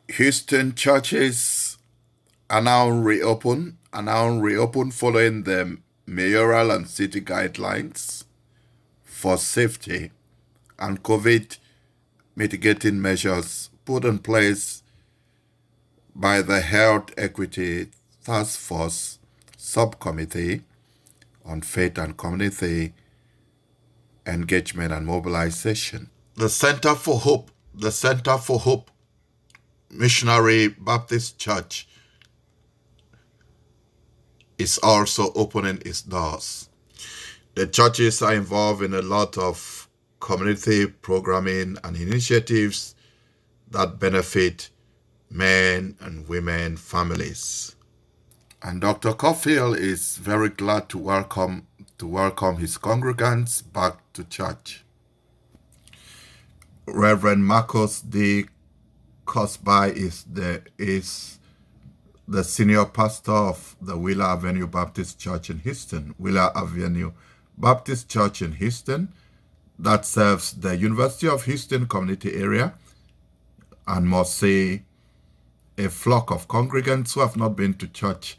Houston churches are now reopened following the mayoral and city guidelines for safety and COVID mitigating measures put in place by the Health Equity Task Force Subcommittee on Faith and Community Engagement and Mobilization. The Center for Hope Missionary Baptist Church is also opening its doors. The churches are involved in a lot of community programming and initiatives that benefit men and women families. And Dr. Caulfield is very glad to welcome his congregants back to church. Reverend Marcus D. Cosby is the senior pastor of the Wheeler Avenue Baptist Church in Houston. Wheeler Avenue Baptist Church in Houston that serves the University of Houston community area and must say a flock of congregants who have not been to church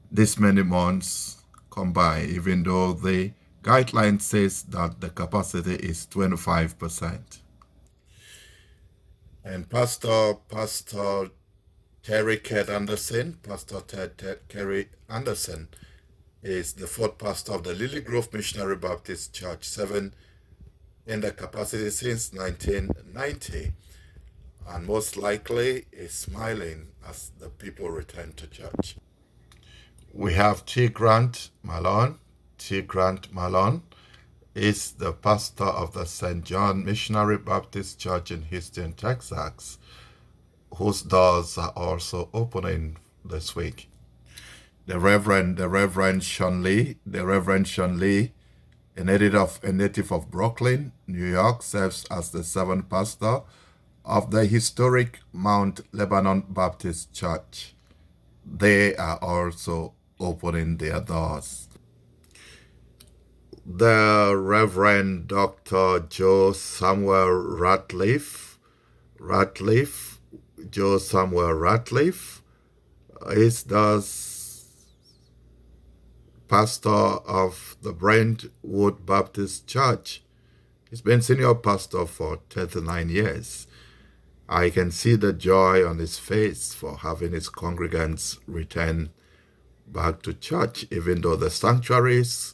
this many months come by, even though the guideline says that the capacity is 25%. And Pastor Terry Ted Anderson, Pastor Ted Kerry Anderson, is the fourth pastor of the Lily Grove Missionary Baptist Church, serving in the capacity since 1990, and most likely is smiling as the people return to church. We have T. Grant Malone. T. Grant Malone is the pastor of the St. John Missionary Baptist Church in Houston, Texas, whose doors are also opening this week. The Reverend Sean Lee, a native of Brooklyn, New York, serves as the seventh pastor of the historic Mount Lebanon Baptist Church. They are also opening their doors. The Reverend Dr. Joe Samuel Ratliff is the pastor of the Brentwood Baptist Church. He's been senior pastor for 39 years. I can see the joy on his face for having his congregants return back to church, even though the sanctuaries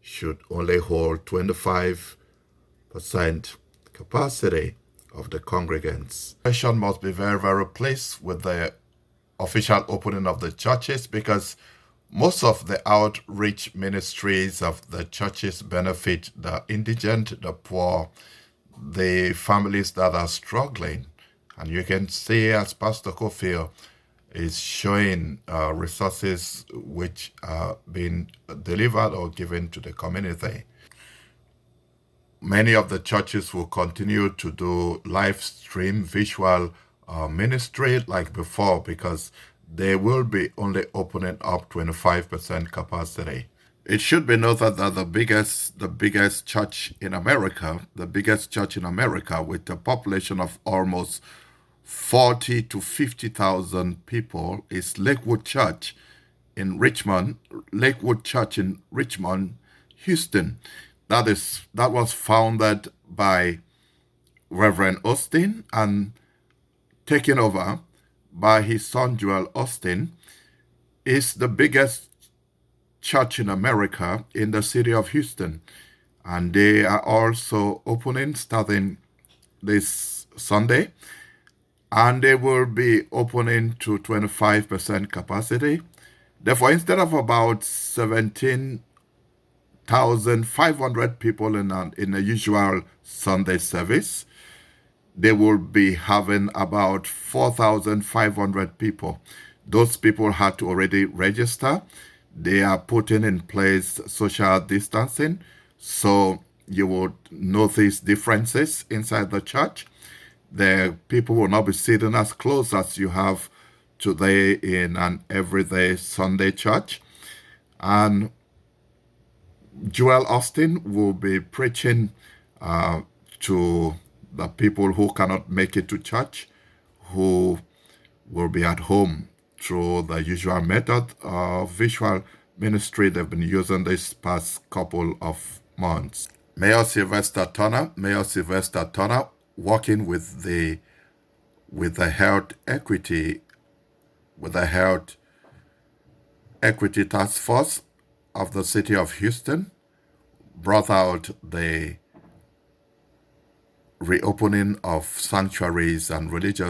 should only hold 25% capacity of the congregants. The nation must be very, very pleased with the official opening of the churches, because most of the outreach ministries of the churches benefit the indigent, the poor, the families that are struggling. And you can see, as Pastor Caulfield is showing, resources which are being delivered or given to the community. Many of the churches will continue to do live stream visual ministry like before, because they will be only opening up 25% capacity. It should be noted that the biggest church in America, with a population of almost 40 to 50,000 people, is Lakewood Church in Richmond, Houston. That was founded by Reverend Austin and taken over by his son Joel Austin. Is the biggest church in America in the city of Houston, and they are also opening starting this Sunday, and they will be opening to 25% capacity. Therefore, instead of about 17,500 people in a usual Sunday service, they will be having about 4,500 people. Those people had to already register. They are putting in place social distancing, so you would notice differences inside the church. The people will not be sitting as close as you have today in an everyday Sunday church. And Joel Austin will be preaching to the people who cannot make it to church, who will be at home through the usual method of visual ministry they've been using this past couple of months. Mayor Sylvester Turner, working with the health equity task force of the city of Houston, brought out the reopening of sanctuaries and religious